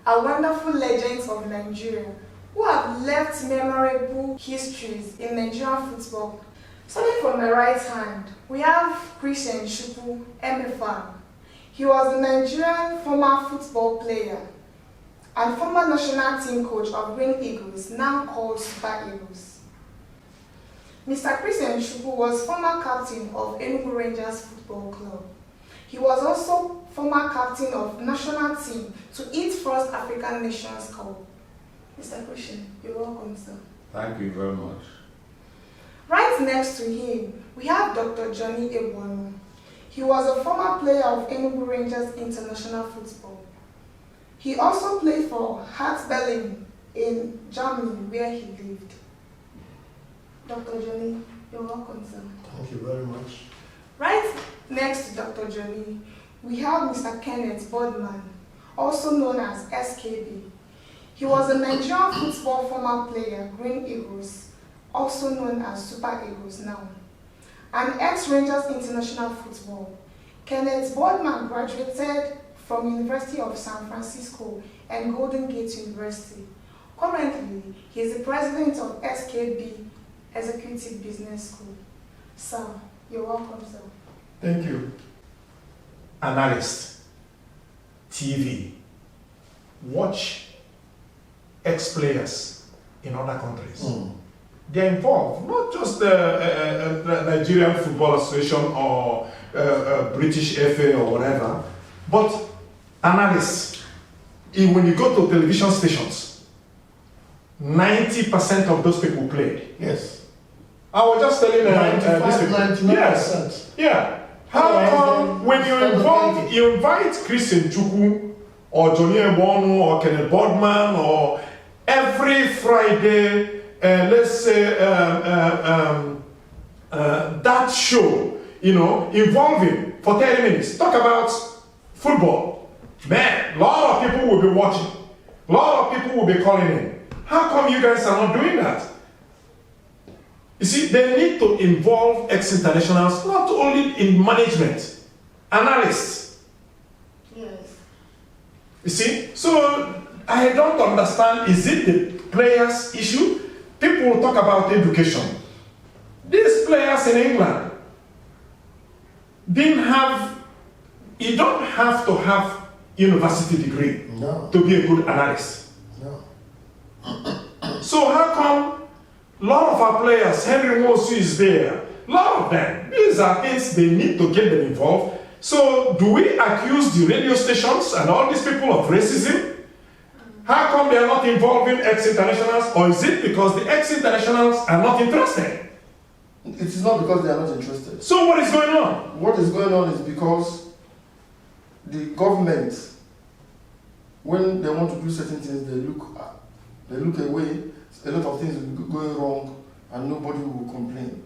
are wonderful legends of Nigeria who have left memorable histories in Nigerian football. Starting from my right hand, we have Christian Chukwu, MFR. He was a Nigerian former football player and former national team coach of Green Eagles, now called Super Eagles. Mr. Christian Chukwu was former captain of Enugu Rangers Football Club. He was also former captain of national team to its first African Nations Cup. Mr. Christian, you're welcome, sir. Thank you very much. Right next to him, we have Dr. Johnny Ebuonu. He was a former player of Enugu Rangers International Football. He also played for Hertha Berlin in Germany, where he lived. Dr. Johnny, you're welcome, sir. Thank you very much. Right next to Dr. Johnny, we have Mr. Kenneth Bodman, also known as SKB. He was a Nigerian football former player, Green Eagles, also known as Super Eagles now. An ex-Rangers International Football. Kenneth Bodman graduated from University of San Francisco and Golden Gate University. Currently, he is the president of SKB Executive Business School. Sir, you're welcome, sir. Thank you. Analyst, TV, watch ex-players in other countries. They're involved, not just the Nigerian Football Association or British FA or whatever, but analysts. When you go to television stations, 90% of those people played. Yes. I was just telling 99%. Yes. Yeah. How come when you invite Christian Chukwu or Johnny Ebuonu or Kenneth Bodman or every Friday, let's say that show, involving for 30 minutes, talk about football. Man, a lot of people will be watching. A lot of people will be calling in. How come you guys are not doing that? You see, they need to involve ex-internationals, not only in management, analysts. Yes. You see, so I don't understand, is it the players' issue? People will talk about education. These players in England didn't have, you don't have to have university degree to be a good analyst. No. So how come a lot of our players, Henry Mosu is there, a lot of them, these are things they need to get them involved. So do we accuse the radio stations and all these people of racism? How come they are not involving ex-internationals, or is it because the ex-internationals are not interested? It is not because they are not interested. So what is going on? What is going on is because the government, when they want to do certain things, they look away. A lot of things will be going wrong and nobody will complain.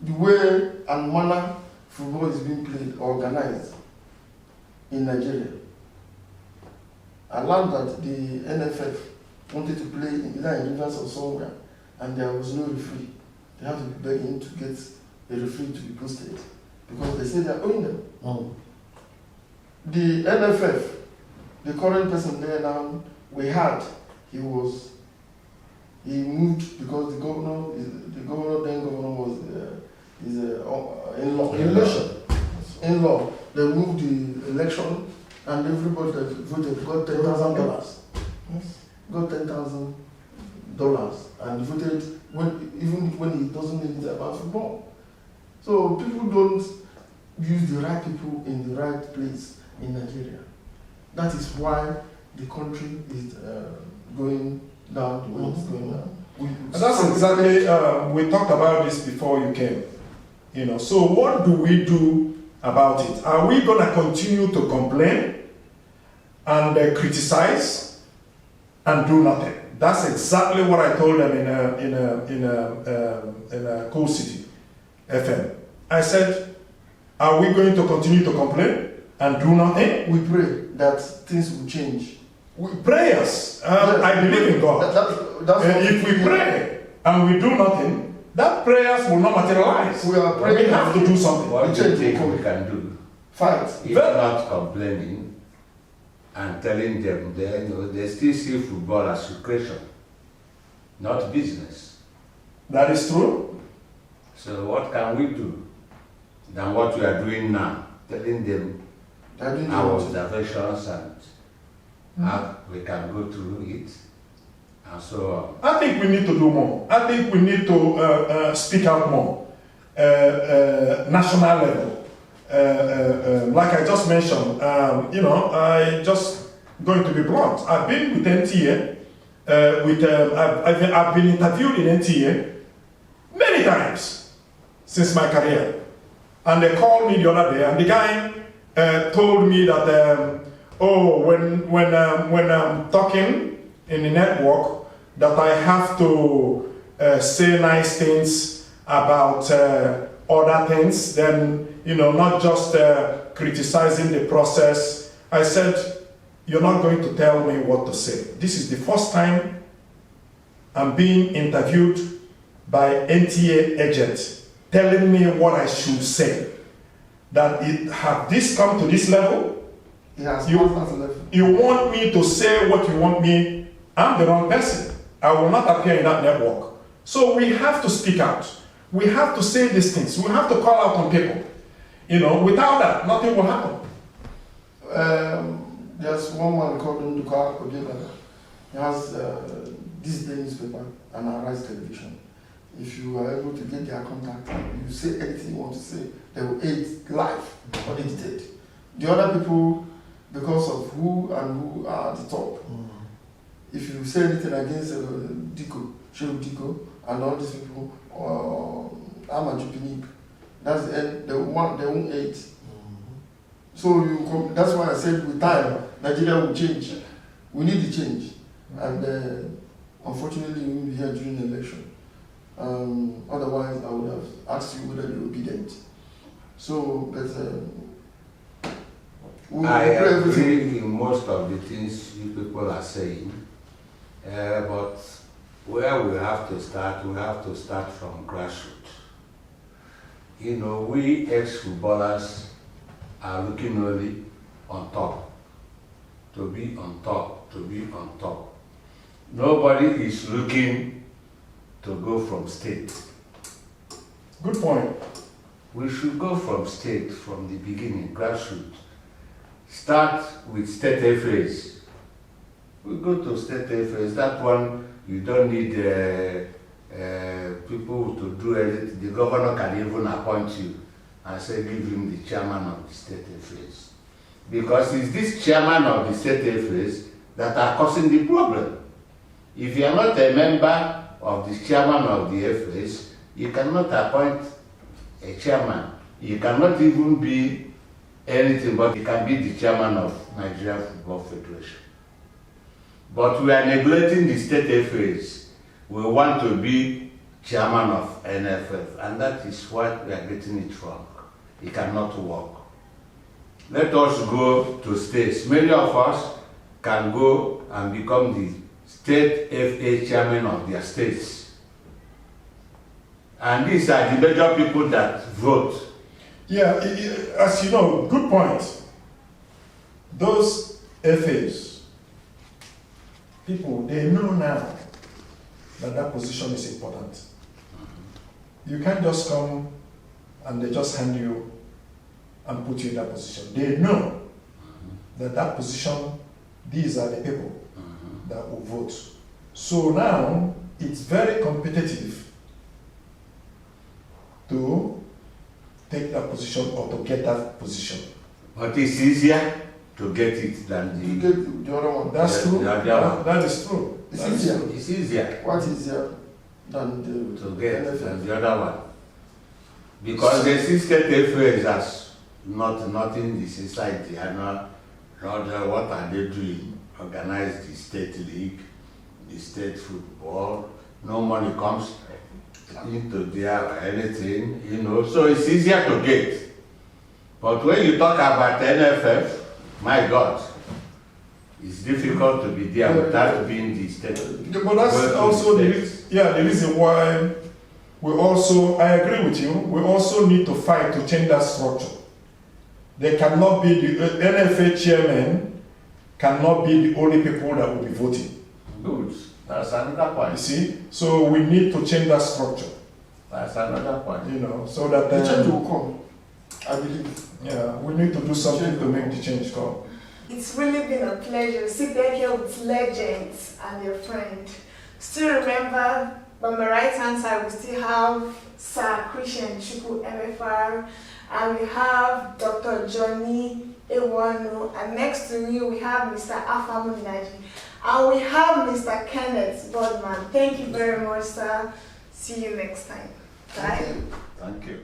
The way and manner football is being played, organized in Nigeria. I learned that the NFF wanted to play either in Rivers or somewhere, and there was no referee. They had to be begging to get a referee to be posted because they say they are owing them. The NFF, the current person there now, we had, he moved because the governor was in-law. They moved the election, and everybody that voted got $10,000. Yes. Got $10,000 and voted even when he doesn't know anything about football. So people don't use the right people in the right place in Nigeria. That is why the country is going down the way it's going down. And that's exactly, we talked about this before you came. So what do we do about it? Are we going to continue to complain and criticize and do nothing? That's exactly what I told them in a Cool City FM. I said, are we going to continue to complain and do nothing? We pray that things will change. Prayers. I believe in God. And if we pray and we do nothing, that prayers will not materialize. We are praying. We have to do something. What do you think we can do? Fight. If not complaining, and telling them they still see football as recreation, not business. That is true. So what can we do than what we are doing now, telling them our observations and how we can go through it, and so on. I think we need to do more. I think we need to speak out more. National level. Like I just mentioned, I just going to be blunt. I've been with NTA, I've been interviewed in NTA many times since my career. And they called me the other day, and the guy told me that, when I'm talking in the network, that I have to say nice things about other things, then, not just criticizing the process. I said, you're not going to tell me what to say. This is the first time I'm being interviewed by NTA agent telling me what I should say. That it have this come to this level? Yes, You want me to say what you want me? I'm the wrong person. I will not appear in that network. So we have to speak out. We have to say these things. We have to call out on people. Without that, nothing will happen. There's one man called Nduka Obiebana. He has this day newspaper and Arise Television. If you are able to get their contact, you say anything you want to say, they will aid live or edited. The other people, because of who are at the top, if you say anything against Diko, Shehu Diko, and all these people, Ahmad Jupinib, that's the end, they won't aid. So that's why I said with time, Nigeria will change. We need the change. And unfortunately, we will be here during the election. Otherwise, I would have asked you whether you're obedient. So, but I agree in most of the things you people are saying, but where we have to start from grassroots. We ex-footballers are looking only on top, to be on top. Nobody is looking to go from state. Good point. We should go from state from the beginning, grassroots. Start with state FAs. We go to state FAs. That one, you don't need people to do anything. The governor can even appoint you and say, give him the chairman of the state FAs. Because it's this chairman of the state FAs that are causing the problem. If you are not a member of the chairman of the FAs, you cannot appoint a chairman. You cannot even be anything, but you can be the chairman of Nigerian Football Federation. But we are neglecting the state FAs. We want to be chairman of NFF, and that is what we are getting it wrong. It cannot work. Let us go to states. Many of us can go and become the state FA chairman of their states. And these are the major people that vote. Yeah, as you know, good point. Those FAs, people, they know now that position is important. You can't just come and they just hand you and put you in that position. They know that position, these are the people that will vote. So now, it's very competitive to take that position or to get that position. But it's easier to get it than the other one. That's true. That is true. It's easier. What is easier than to get than the other one? Because the state FAs has nothing in the society and not what are they doing? Organize the state league, the state football. No money comes into there or anything, so it's easier to get. But when you talk about NFF, my God, it's difficult to be there without being the state. But that's also the reason why I agree with you, we also need to fight to change that structure. There cannot be the NFA chairman cannot be the only people that will be voting. Good. That's another You point. see? So we need to change that structure, That's another point. you know, so that The change will come, I believe. yeah, we need to do something to make the change come. It's really been a pleasure sitting here with legends and your friend. Still remember, on my right hand side, we still have Sir Christian Chukwu MFR, and we have Dr. Johnny Ewanu, and next to me we have Mr. Afamu Naji, and we have Mr. Kenneth Bodman. Thank you very much, sir. See you next time. Bye. Thank you.